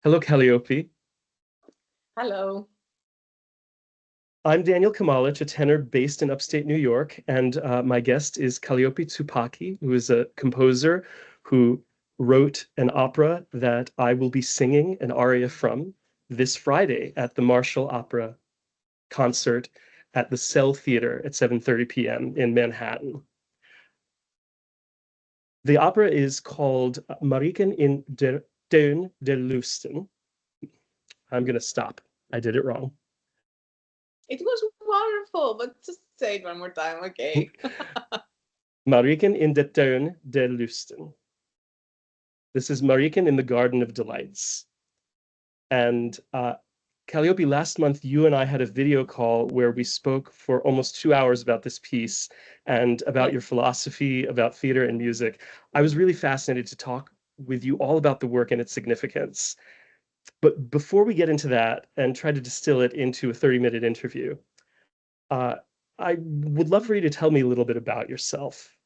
Hello, Calliope. Hello. I'm Daniel Kamalić, a tenor based in upstate New York, and my guest is Calliope Tsoupaki, who is a composer who wrote an opera that I will be singing an aria from this Friday at the Marshall Opera concert at the Cell Theater at 7:30 p.m. in Manhattan. The opera is called Mariken in der Tuin der Lusten. I'm going to stop. I did it wrong. It was wonderful, but just say it one more time, okay? Mariken in der Tuin der Lusten. This is Mariken in the Garden of Delights. And Calliope, last month, you and I had a video call where we spoke for almost 2 hours about this piece and about Yes. your philosophy, about theater and music. I was really fascinated to talk with you all about the work and its significance. But before we get into that and try to distill it into a 30-minute interview, uh, I would love for you to tell me a little bit about yourself.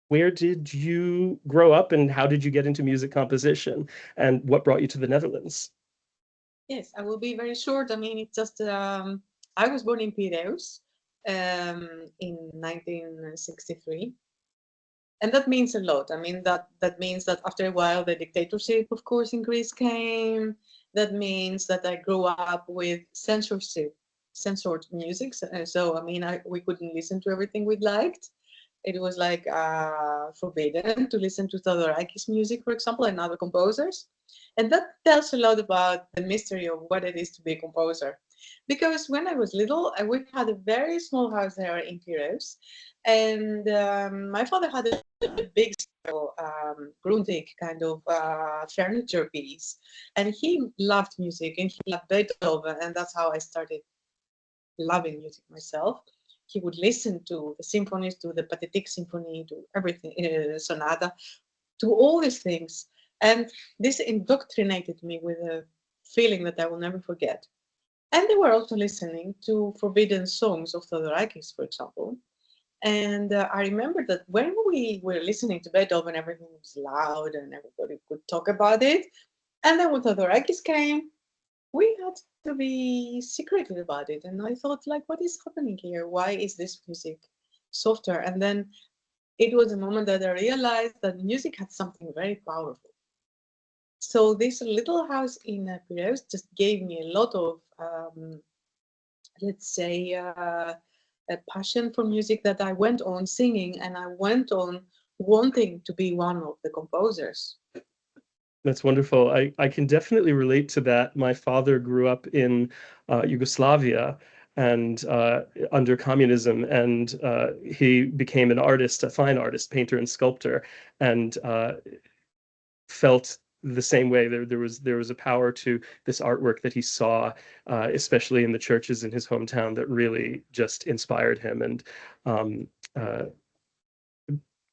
Where did you grow up and how did you get into music composition and what brought you to the Netherlands? Yes, I will be very short. I mean, it's just I was born in Piraeus in 1963. And that means a lot. I mean, that means that after a while, the dictatorship, of course, in Greece came. That means that I grew up with censorship, censored music. So I mean, we couldn't listen to everything we liked. It was like forbidden to listen to Theodorakis music, for example, and other composers. And that tells a lot about the mystery of what it is to be a composer. Because when I was little, we had a very small house there in Piraeus, and my father had a big Grundig kind of furniture piece, and he loved music and he loved Beethoven, and that's how I started loving music myself. He would listen to the symphonies, to the Pathetic Symphony, to everything, sonata, to all these things. And this indoctrinated me with a feeling that I will never forget. And they were also listening to forbidden songs of Theodorakis, for example. And I remember that when we were listening to Beethoven, everything was loud and everybody could talk about it. And then when Theodorakis came, we had to be secretive about it. And I thought, like, what is happening here? Why is this music softer? And then it was a moment that I realized that music had something very powerful. So this little house in Piraeus just gave me a lot of, let's say, a passion for music that I went on singing and I went on wanting to be one of the composers. That's wonderful. I can definitely relate to that. My father grew up in Yugoslavia and under communism, and he became an artist, a fine artist, painter and sculptor, and felt the same way. There was a power to this artwork that he saw, especially in the churches in his hometown, that really just inspired him and um, uh,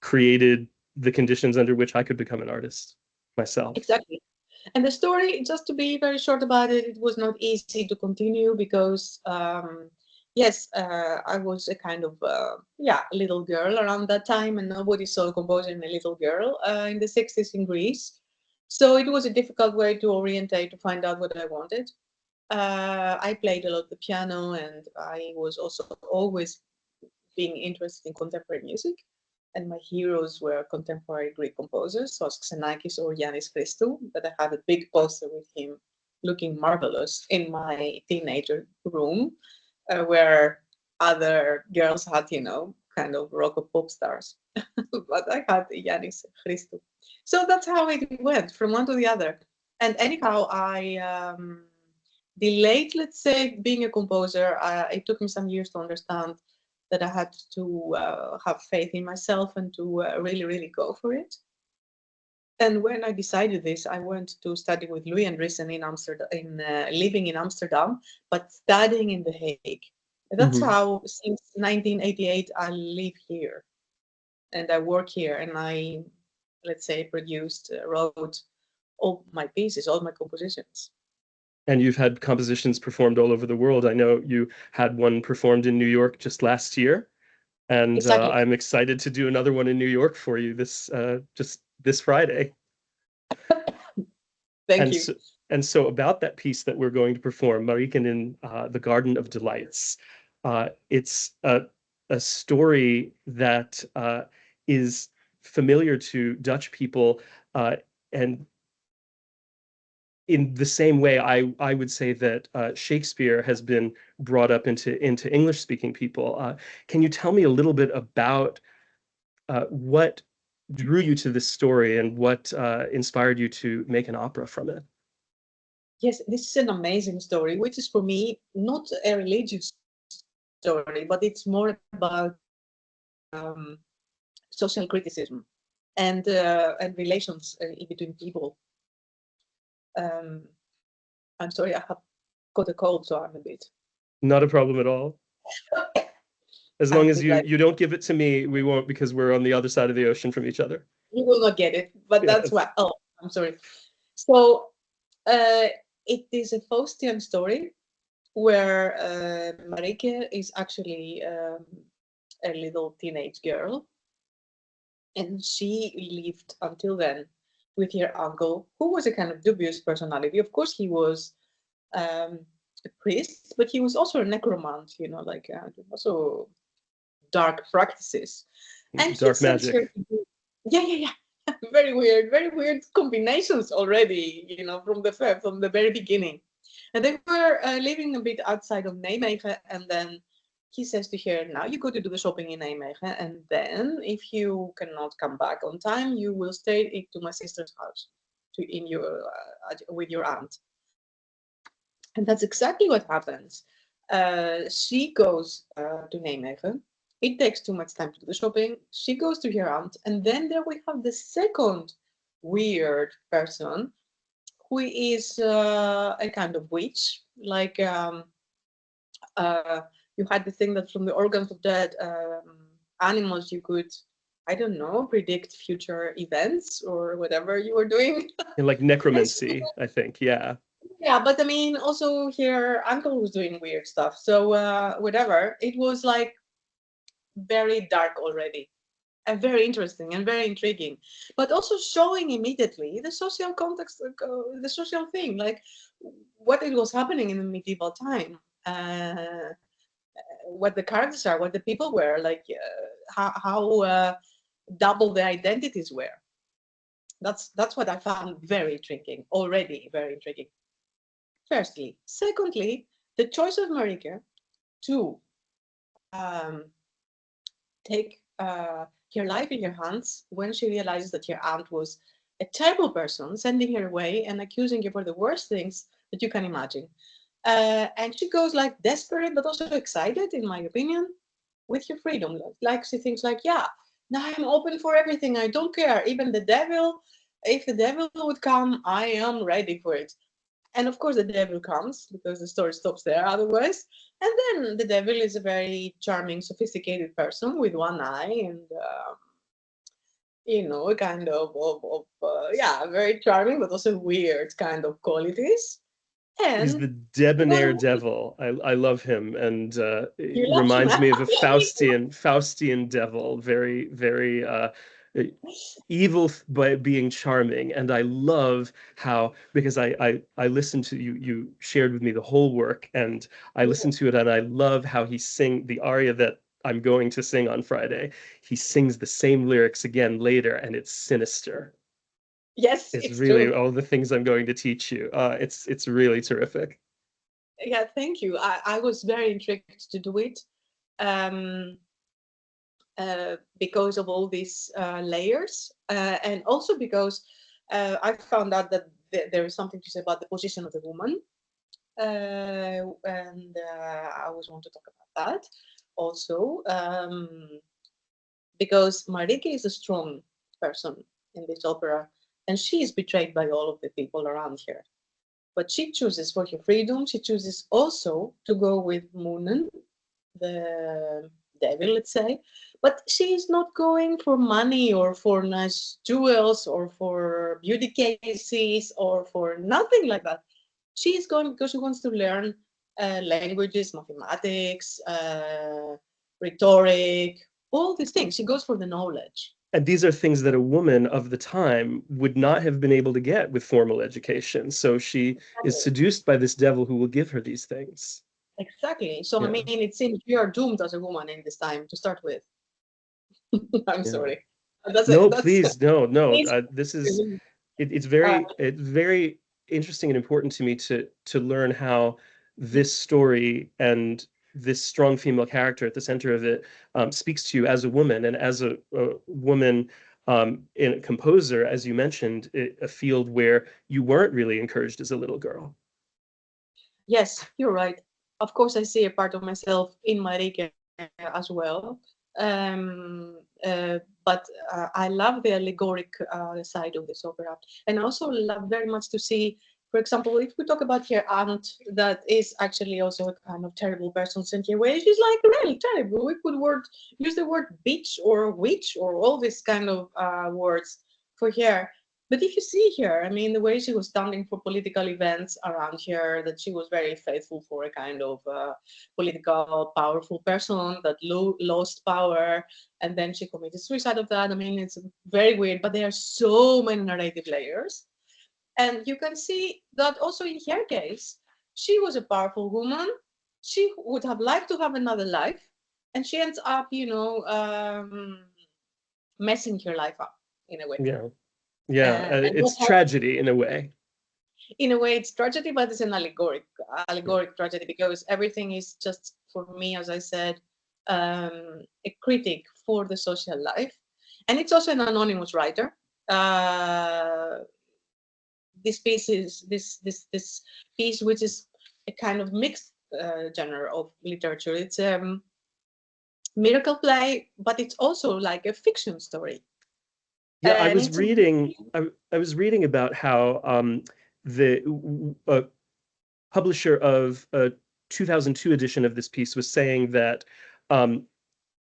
created the conditions under which I could become an artist myself. Exactly. And the story, just to be very short about it, it was not easy to continue because, yes, I was a kind of, yeah, little girl around that time, and nobody saw a composer in a little girl in the 60s in Greece. So it was a difficult way to orientate, to find out what I wanted. I played a lot the piano, and I was also always being interested in contemporary music. And my heroes were contemporary Greek composers, so Xenakis or Yannis Christou, but I had a big poster with him looking marvelous in my teenager room, where other girls had, kind of rock or pop stars. But I had Yannis Christou. So that's how it went from one to the other. And anyhow, I delayed, let's say, being a composer. It took me some years to understand that I had to have faith in myself and to really, really go for it. And when I decided this, I went to study with Louis Andriessen in Amsterdam, in living in Amsterdam, but studying in The Hague. That's Mhm. how, since 1988, I live here and I work here, and I, let's say, produced, wrote all my pieces, all my compositions. And you've had compositions performed all over the world. I know you had one performed in New York just last year, and Exactly. I'm excited to do another one in New York for you this just this Friday. Thank And so, you. And so about that piece that we're going to perform, Mariken in the Garden of Delights, it's a story that is familiar to Dutch people, and in the same way, I would say that Shakespeare has been brought up into English-speaking people. Can you tell me a little bit about what drew you to this story and what inspired you to make an opera from it? Yes, this is an amazing story, which is for me not a religious story, but it's more about social criticism and relations in between people. I'm sorry, I have got a cold, so I'm a bit. Not a problem at all. As long I'm a as bit you like, you don't give it to me, we won't, because we're on the other side of the ocean from each other. you will not get it, but that's Yes. why. Oh, I'm sorry. So uh, it is a Faustian story where Marike is actually a little teenage girl, and she lived until then with her uncle, who was a kind of dubious personality. Of course, he was um, a priest, but he was also a necromant, you know, like also dark practices. And he Dark sends her magic. to do, yeah, yeah, yeah. Very weird combinations already, you know, from the very beginning. And they were living a bit outside of Nijmegen, and then he says to her, "Now you go to do the shopping in Nijmegen, and then if you cannot come back on time, you will stay to my sister's house, in your with your aunt." And that's exactly what happens. She goes to Nijmegen. It takes too much time to do the shopping. She goes to her aunt, and then there we have the second weird person who is a kind of witch. Like uh, you had the thing that from the organs of dead animals, you could, I don't know, predict future events or whatever you were doing. And like And she, necromancy, I think. Yeah. yeah, but I mean, also her uncle was doing weird stuff. So whatever, it was like very dark already, and very interesting and very intriguing, but also showing immediately the social context, the social thing, like what it was happening in the medieval time, what the characters are, what the people were, like how double the identities were. That's what I found very intriguing, already very intriguing. Firstly, secondly, the choice of Marika to um, take her life in her hands when she realizes that her aunt was a terrible person, sending her away and accusing her for the worst things that you can imagine. And she goes like desperate, but also excited, in my opinion, with her freedom. Like she thinks like, yeah, now I'm open for everything. I don't care. Even the devil, if the devil would come, I am ready for it. And of course, the devil comes because the story stops there otherwise. And then the devil is a very charming, sophisticated person with one eye and, you know, a kind of yeah, very charming, but also weird kind of qualities. He's And the debonair one, devil. I love him, and you it love him, reminds huh? me of a Faustian devil, very evil by being charming. And I love how, because I listened to you shared with me the whole work, and I listened to it, and I love how he sing the aria that I'm going to sing on Friday. He sings the same lyrics again later, and it's sinister. Yes, It's it's really true. all the things I'm going to teach you. It's really terrific. Yeah, thank you. I was very intrigued to do it. Um, because of all these layers, and also because I found out that there is something to say about the position of the woman, and I always want to talk about that also, because Marike is a strong person in this opera, and she is betrayed by all of the people around her. But she chooses for her freedom. She chooses also to go with Munen, the devil, let's say. But she's not going for money or for nice jewels or for beauty cases or for nothing like that. She's going because she wants to learn languages, mathematics, rhetoric, all these things. She goes for the knowledge. and these are things that a woman of the time would not have been able to get with formal education. So she is Exactly. seduced by this devil who will give her these things. Exactly. So I Yeah. mean, it seems we are doomed as a woman in this time to start with. I'm Yeah. sorry. That's No, that's please, no, no. it's This is it's very interesting and important to me to learn how this story and this strong female character at the center of it speaks to you as a woman and as a woman in a composer, as you mentioned, a field where you weren't really encouraged as a little girl. yes, you're right. Of course, I see a part of myself in Marike as well. But I love the allegoric side of this opera. And I also love very much to see, for example, if we talk about her aunt, that is actually also a kind of terrible person in a way. She's like really terrible. We could use the word bitch or witch or all these kind of words for her. But if you see her, I mean, the way she was standing for political events around here, that she was very faithful for a kind of political, powerful person that lost power, and then she committed suicide of that. I mean, it's very weird, but there are so many narrative layers. And you can see that also in her case, she was a powerful woman. She would have liked to have another life, and she ends up, messing her life up in a way. Yeah. Yeah, And what it's tragedy in a way. in a way it's tragedy, but it's an allegoric tragedy, because everything is just, for me, as I said, a critic for the social life. And it's also an anonymous writer. uh, this piece is this piece, which is a kind of mixed genre of literature. It's a miracle play, but it's also like a fiction story, Yeah, and it's a I was reading about how the publisher of a 2002 edition of this piece was saying that um,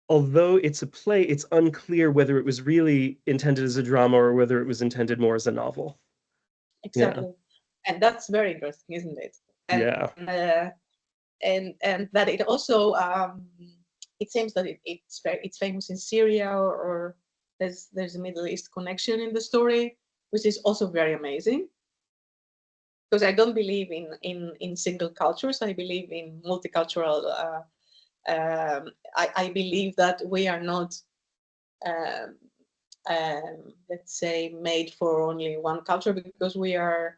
although it's a play, it's unclear whether it was really intended as a drama or whether it was intended more as a novel. Yeah, exactly, and that's very interesting, isn't it? And yeah. and that it also it seems that it's famous in Syria, or there's a Middle East connection in the story, which is also very amazing, because I don't believe in single cultures. I believe in multicultural. I believe that we are not, um, let's say, made for only one culture, because we are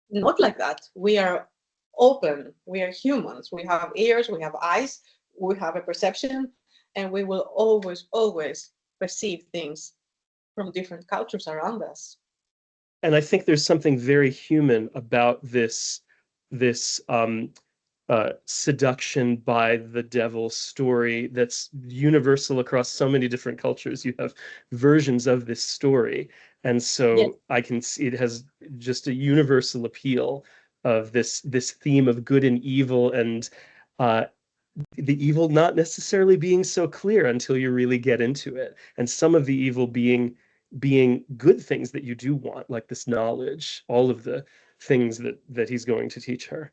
not like that. We are open. We are humans. We have ears, we have eyes, we have a perception, and we will always perceive things from different cultures around us. And I think there's something very human about this seduction by the devil story that's universal across so many different cultures. You have versions of this story. And Yes, so I can see it has just a universal appeal of this theme of good and evil and uh, the evil not necessarily being so clear until you really get into it. And some of the evil being good things that you do want, like this knowledge, all of the things that he's going to teach her.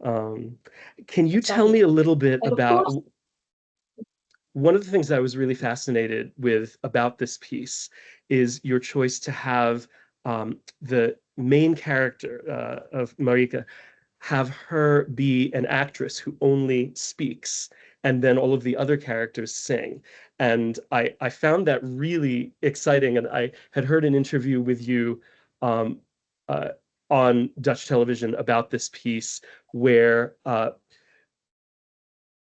Um, can you tell exactly. me a little bit And of about course, one of the things I was really fascinated with about this piece is your choice to have the main character of Marika have her be an actress who only speaks, and then all of the other characters sing. And I found that really exciting. And I had heard an interview with you um, uh, on Dutch television about this piece where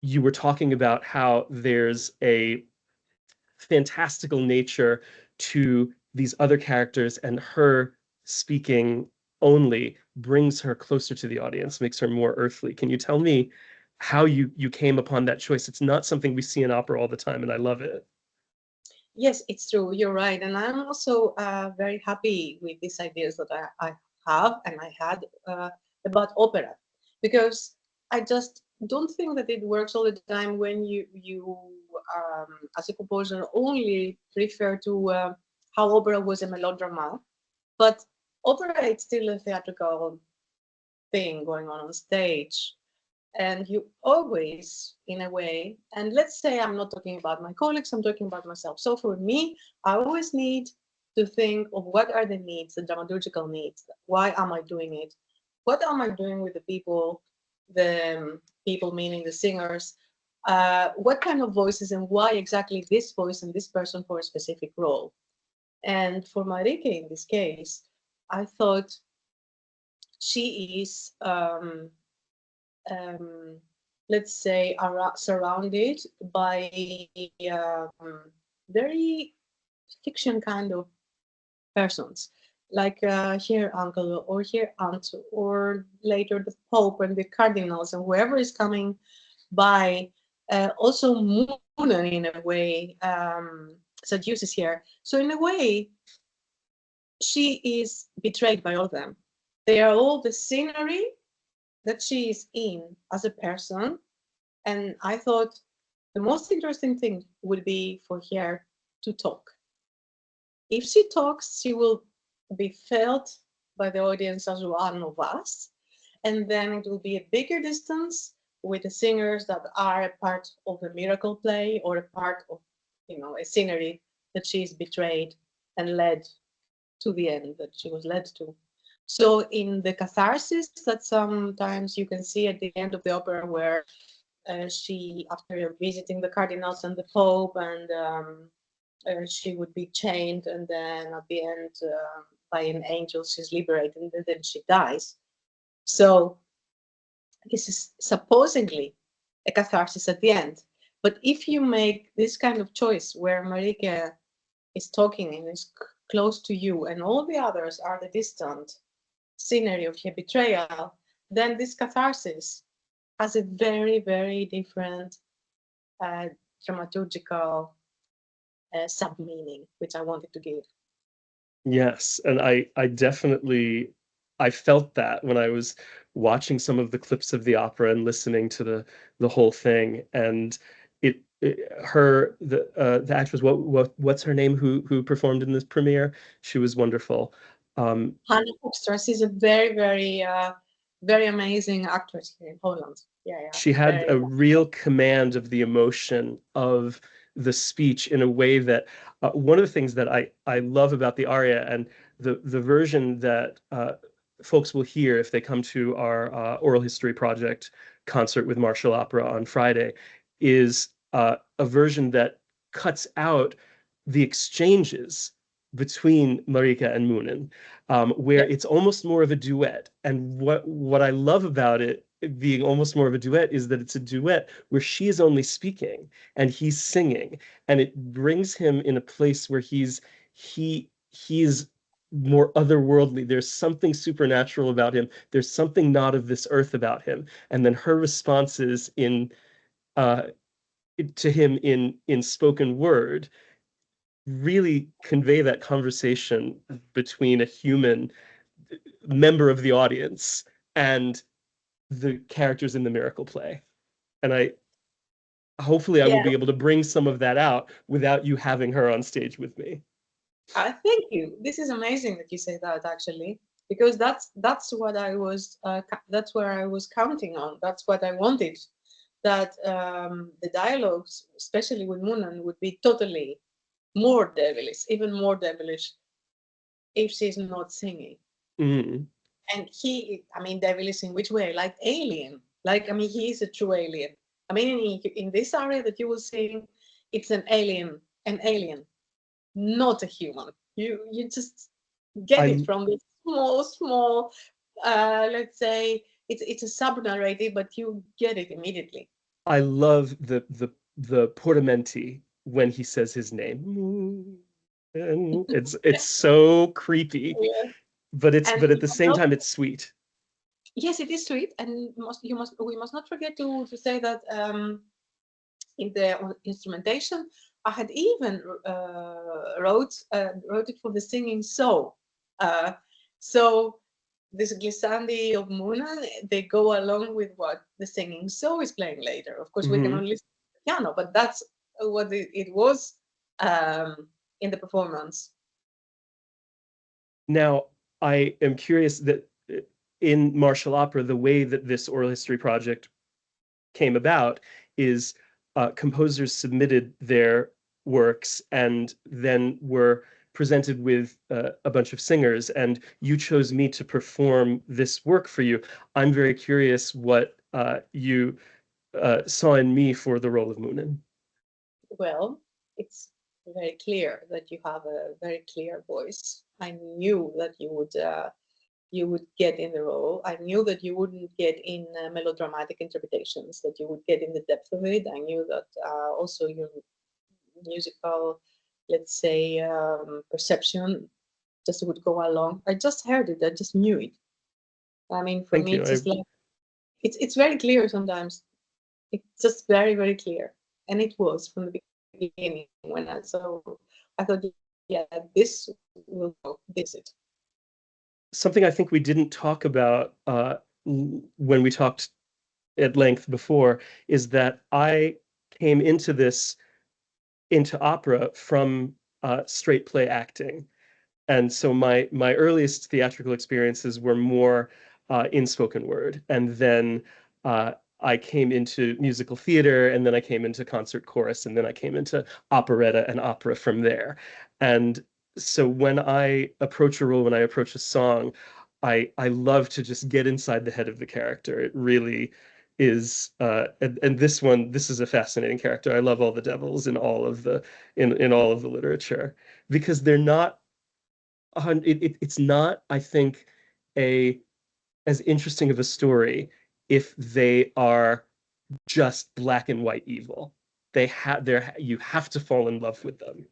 you were talking about how there's a fantastical nature to these other characters, and her speaking only brings her closer to the audience, makes her more earthly. Can you tell me how you came upon that choice? It's not something we see in opera all the time, and I love it. yes, it's true. You're right. And I'm also very happy with these ideas that I have and I had about opera, because I just don't think that it works all the time when you as a composer only refer to how opera was a melodrama, but opera it's still a theatrical thing going on stage. And you always, in a way, and let's say I'm not talking about my colleagues, I'm talking about myself. So for me, I always need to think of what are the needs, the dramaturgical needs. Why am I doing it? What am I doing with the people meaning the singers? What kind of voices and why exactly this voice and this person for a specific role? And for Marike in this case, I thought she is um, let's say, are surrounded by very fiction kind of persons, like her uncle or her aunt, or later the Pope and the cardinals and whoever is coming by. Also, Moonen in a way seduces her. So in a way, she is betrayed by all of them. They are all the scenery that she is in as a person. And I thought the most interesting thing would be for her to talk. If she talks, she will be felt by the audience as one of us. And then it will be a bigger distance with the singers that are a part of the miracle play or a part of, a scenery that she is betrayed and led to the end that she was led to. So in the catharsis that sometimes you can see at the end of the opera, where she, after visiting the cardinals and the Pope, and she would be chained, and then at the end, by an angel, she's liberated, and then she dies. So this is supposedly a catharsis at the end. But if you make this kind of choice where Marika is talking and is close to you, and all the others are the distant scenery of her betrayal, then this catharsis has a very, very different uh, dramaturgical sub meaning, which I wanted to give. Yes, and I definitely I felt that when I was watching some of the clips of the opera and listening to the whole thing. And her the actress, what's her name, who performed in this premiere? She was wonderful. Hannah Hoekstras is a very, very, very amazing actress here in Holland. Yeah, yeah, She had very. a real command of the emotion of the speech in a way that one of the things that I love about the aria, and the version that folks will hear if they come to our oral history project concert with martial opera on Friday, is a version that cuts out the exchanges between Marika and Moonen, where Yeah, it's almost more of a duet. And what I love about it being almost more of a duet is that it's a duet where she is only speaking and he's singing, and it brings him in a place where he's more otherworldly. There's something supernatural about him. There's something not of this earth about him. And then her responses in uh to him in spoken word really convey that conversation between a human member of the audience and the characters in the miracle play. And I hopefully I will yeah. be able to bring some of that out without you having her on stage with me. I thank you. This is amazing that you say that, actually, because that's what I was. That's where I was counting on. That's what I wanted. That the dialogues, especially with Munan, would be totally more devilish, even more devilish, if she's not singing. Mm. And he, I mean, devilish in which way? Like alien. Like, I mean, he is a true alien. I mean, in this area that you will see, it's an alien, not a human. You just get it I from this small, let's say it's a sub narrative, but you get it immediately. I love the portamenti when he says his name. And it's so creepy, Yeah. And but at you the must same not, time it's sweet. yes, it is sweet, and we must not forget to say that in the instrumentation, I had even wrote it for the singing so. Uh, so this glissandi of Muna, they go along with what the singing so is playing later. Of course, we can Hmm. only listen to the piano, but that's what it was in the performance. Now, I am curious that in martial opera, the way that this oral history project came about is composers submitted their works and then were presented with a bunch of singers, and you chose me to perform this work for you. I'm very curious what you saw in me for the role of Munin. Well, it's very clear that you have a very clear voice. I knew that you would get in the role. I knew that you wouldn't get in melodramatic interpretations, that you would get in the depth of it. I knew that also your musical, let's say, perception just would go along. I just heard it. I just knew it. I mean, for Thank me, you. it's just like it's very clear sometimes. It's just very, very clear, and it was from the beginning when I saw. I thought, yeah, this will go. This it. Something I think we didn't talk about when we talked at length before is that I came into opera from straight play acting. And so my earliest theatrical experiences were more in spoken word, and then uh, I came into musical theater, and then I came into concert chorus, and then I came into operetta and opera from there. And so when I approach a role, when I approach a song, I love to just get inside the head of the character. It really is, and this is a fascinating character. I love all the devils in all of the in all of the literature because they're not it's not, I think, a as interesting of a story if they are just black and white evil. You have to fall in love with them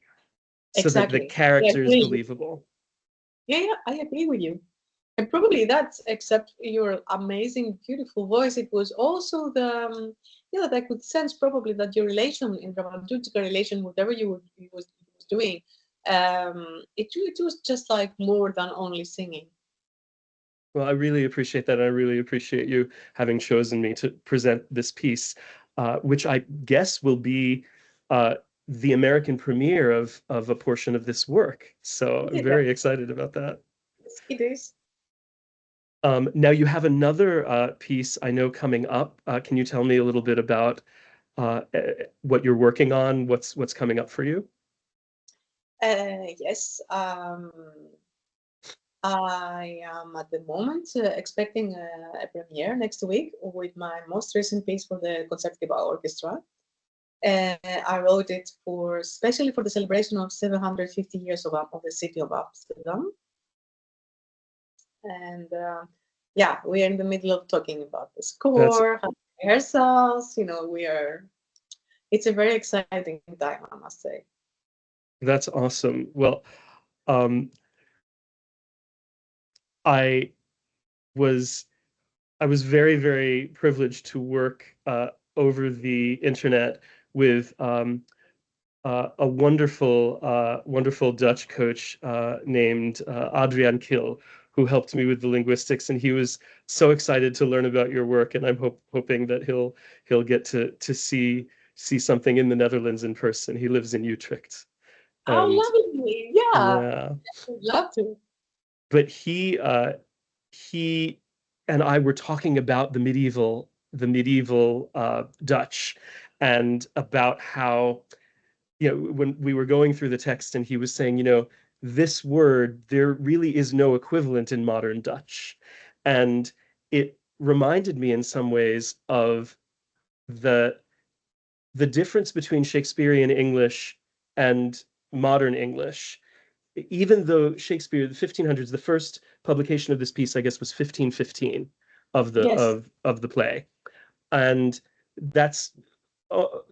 so that the Exactly. I character is agree. believable. Yeah, yeah, I agree with you. And probably that's, except your amazing, beautiful voice, it was also the, yeah, that I could sense probably that your relation, in dramaturgical relation, whatever you was doing, it was just like more than only singing. Well, I really appreciate that. I really appreciate you having chosen me to present this piece, which I guess will be uh, the American premiere of a portion of this work. So I'm Yeah, very excited about that. yes, it is. Now you have another piece I know coming up. Can you tell me a little bit about what you're working on? What's coming up for you? Yes, I am at the moment expecting a premiere next week with my most recent piece for the Concertgebouw Orchestra. I wrote it for especially for the celebration of 750 years of the city of Amsterdam. And yeah, we are in the middle of talking about the That's score, rehearsals. We are. It's a very exciting time, I must say. that's awesome. Well, um, I was I was very, very privileged to work over the internet with a wonderful Dutch coach named Adrian Kill, who helped me with the linguistics, and he was so excited to learn about your work, and I'm hoping that he'll get to see something in the Netherlands in person. He lives in Utrecht, Oh, and lovely! Yeah, yeah, I'd love to. but he and I were talking about the medieval Dutch, and about how when we were going through the text, and he was saying, this word, there really is no equivalent in modern Dutch. And it reminded me in some ways of the the difference between Shakespearean English and modern English. Even though Shakespeare, the 1500s, the first publication of this piece, I guess, was 1515 of the Yes. of the play, and that's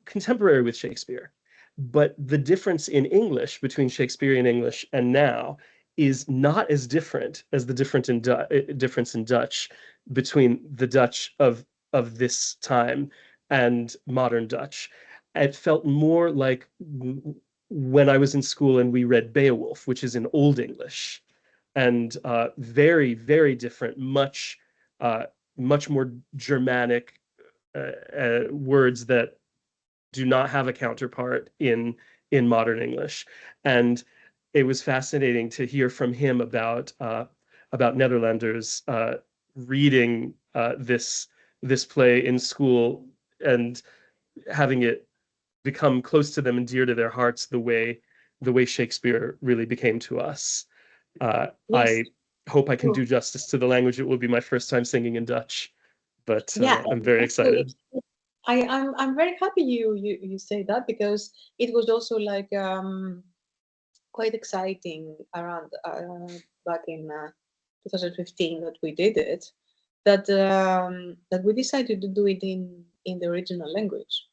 contemporary with Shakespeare. But the difference in English between Shakespearean English and now is not as different as the difference in Dutch between the Dutch of this time and modern Dutch. It felt more like when I was in school and we read Beowulf, which is in Old English, and very, very different, uh, much more Germanic words that do not have a counterpart in modern English. And it was fascinating to hear from him about Netherlanders reading this play in school and having it become close to them and dear to their hearts the way Shakespeare really became to us. Yes, I hope I can true. do justice to the language. It will be my first time singing in Dutch, but Yeah, I'm very actually, excited. I'm very happy you say that, because it was also like quite exciting around back in 2015 that we did it, that we decided to do it in the original language.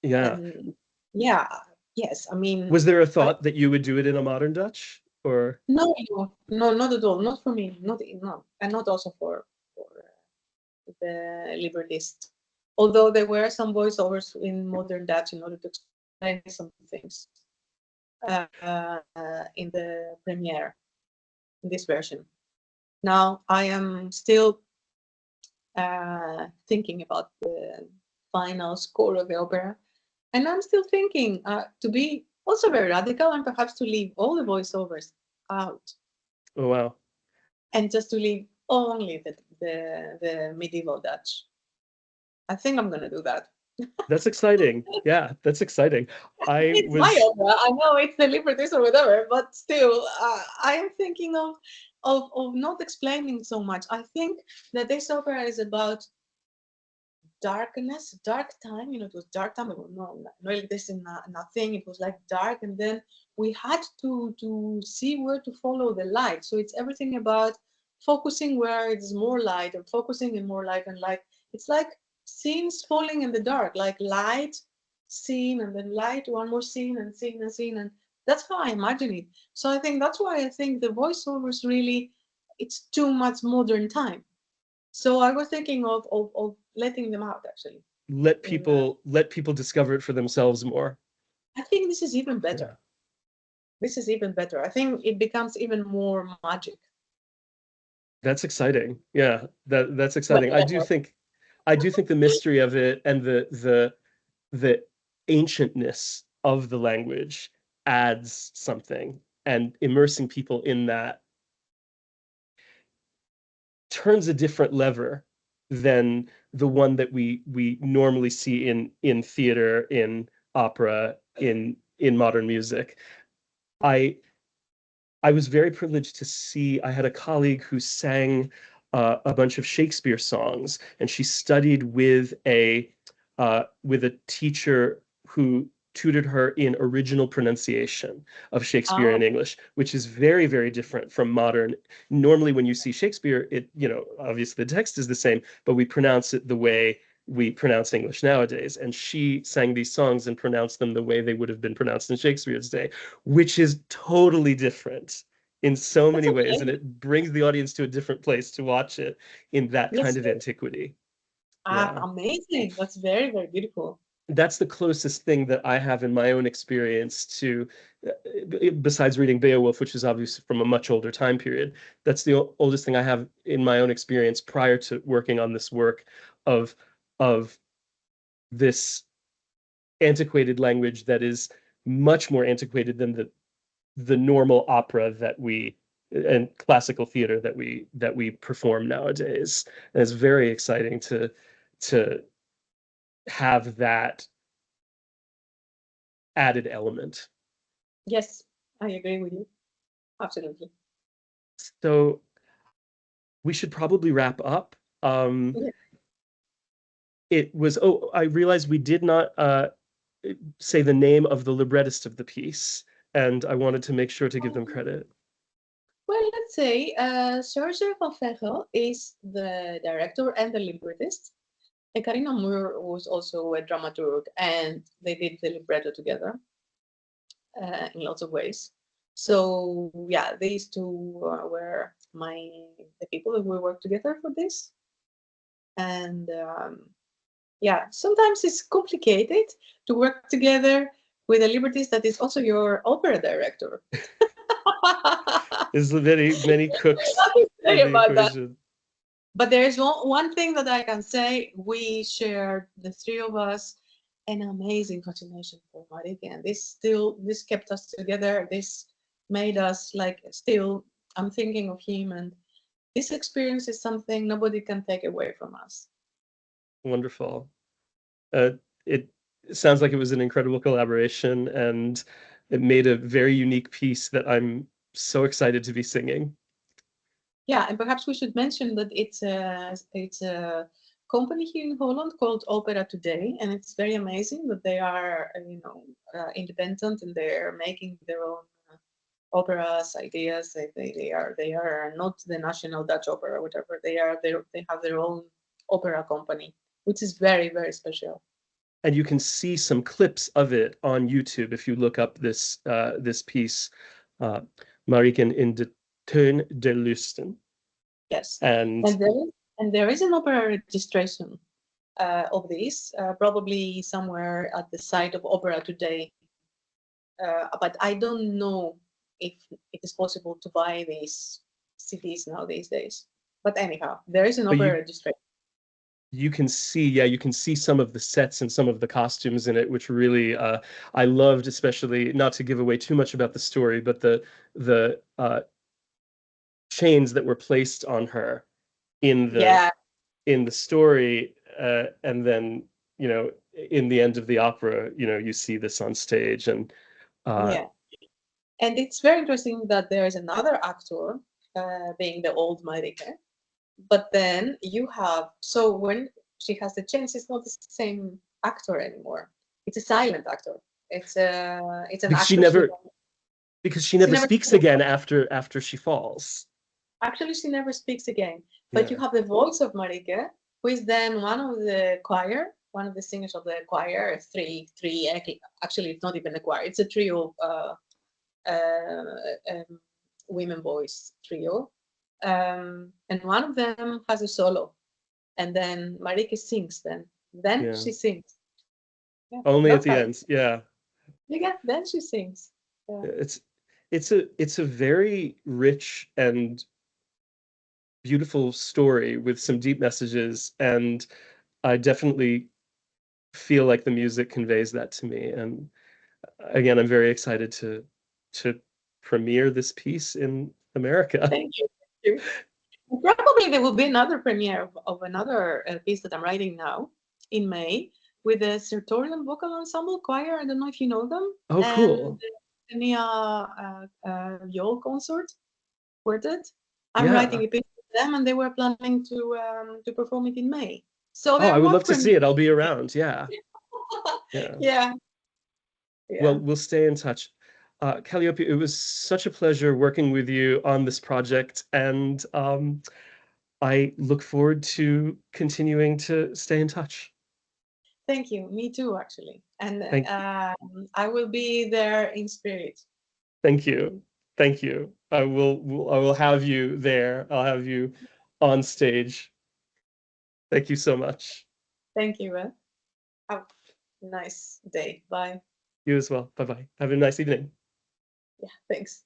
Yeah. And yeah, yes, I mean, Was there a I thought that you would do it in a modern Dutch or? no, no, not at all, not for me, no, and not also for the librettist. Although there were some voiceovers in modern Dutch in order to explain some things in the premiere, in this version. Now I am still thinking about the final score of the opera, and I'm still thinking to be also very radical and perhaps to leave all the voiceovers out Oh wow. and just to leave only the medieval Dutch. I think I'm gonna do that. That's exciting. Yeah, that's exciting. I It's my was opera. I know it's the librettist or whatever, but still, I am thinking of not explaining so much. I think that this opera is about darkness, dark time. You know, it was dark time. It was no electricity, nothing. It was like dark, and then we had to see where to follow the light. So it's everything about focusing where it's more light, and focusing in more light and light. It's like scenes falling in the dark, like light, scene, and then light, one more scene, and scene and scene, and that's how I imagine it. So I think that's why I think the voiceovers really, it's too much modern time. So I was thinking of letting them out actually. In let people discover it for themselves more. I think this is even Yeah. better. This is even better. I think it becomes even more magic. That's exciting. Yeah, that's But exciting. yeah, I do think the mystery of it and the ancientness of the language adds something, and immersing people in that turns a different lever than the one that we normally see in theater, in opera, in modern music. I I was very privileged to see. I had a colleague who sang a bunch of Shakespeare songs, and she studied with a teacher who tutored her in original pronunciation of Shakespeare in oh, English, which is very, very different from modern. Normally, when you see Shakespeare, it, you know, obviously the text is the same, but we pronounce it the way we pronounce English nowadays. And she sang these songs and pronounced them the way they would have been pronounced in Shakespeare's day, which is totally different in so that's many ways. And amazing. it brings the audience to a different place to watch it in that kind Yes, of antiquity. ah, Yeah. amazing. That's very, very beautiful. That's the closest thing that I have in my own experience to, besides reading Beowulf, which is obviously from a much older time period. That's the oldest thing I have in my own experience prior to working on this work of of this antiquated language that is much more antiquated than the normal opera that we and classical theater that we perform nowadays. And it's very exciting to have that added element. Yes, I agree with you. Absolutely. So we should probably wrap up. Um, Yeah. it was, oh, I realized we did not say the name of the librettist of the piece, and I wanted to make sure to give them credit. Well, let's say Sergio Van Veghel is the director and the librettist. And Carina Moore was also a dramaturg, and they did the libretto together in lots of ways. So yeah, these two were the people that we worked together for this. And yeah, sometimes it's complicated to work together with a librettist that is also your opera director. There's many cooks Nothing to say in the about that. equation. But there is one thing that I can say: we shared, the three of us, an amazing fascination for Marike, and this kept us together. This made us like still. I'm thinking of him, and this experience is something nobody can take away from us. Wonderful. It sounds like it was an incredible collaboration, and it made a very unique piece that I'm so excited to be singing. Yeah, and perhaps we should mention that it's a company here in Holland called Opera Today, and it's very amazing that they are independent and they're making their own operas, ideas. They are not the National Dutch Opera or whatever. They have their own opera company, which is very, very special. And you can see some clips of it on YouTube if you look up this piece, uh, Mariken in de Teun der Lusten. Yes, And and there is an opera registration of this, probably somewhere at the site of Opera Today. But I don't know if it is possible to buy these CDs now these days. But anyhow, there is an but opera registration. you can see, yeah, you can see some of the sets and some of the costumes in it, which really I loved, especially not to give away too much about the story, but the chains that were placed on her in the Yeah, in the story, and then in the end of the opera, you see this on stage, and uh, yeah. And it's very interesting that there is another actor being the old Marike. But then you have, so when she has the chance, it's not the same actor anymore. It's a silent actor. It's an because she actress never because she she never never speaks again after she falls. actually she never speaks again. But you Yeah, have the voice of Marike, who is then one of the choir, one of the singers of the choir. Three. Actually, it's not even a choir. It's a trio of uh, um, women voice trio, and one of them has a solo, and then Marike sings. Then yeah. she sings. Yeah, Only at that's the how. end. Yeah. Yeah, then she sings. Yeah. It's a very rich and beautiful story with some deep messages, and I definitely feel like the music conveys that to me. And again, I'm very excited to premiere this piece in America. Thank you. Thank you. Probably there will be another premiere of another piece that I'm writing now in May with the Sertorian Vocal Ensemble Choir. I don't know if you know them, Oh, and cool. the Nia Viol Consort Quartet. I'm writing Yeah. a piece with them, and they were planning to perform it in May. So Oh, there I are would more love to see premieres. it. I'll be around. Yeah. Yeah. Yeah, Well, yeah. we'll stay in touch. Calliope, it was such a pleasure working with you on this project, and I look forward to continuing to stay in touch. Thank you. Me too, actually. And Thank I will be there in spirit. thank you. Thank you. I will have you there. I'll have you on stage. Thank you so much. Thank you. Have a nice day. Bye. You as well. Bye-bye. Have a nice evening. Yeah, thanks.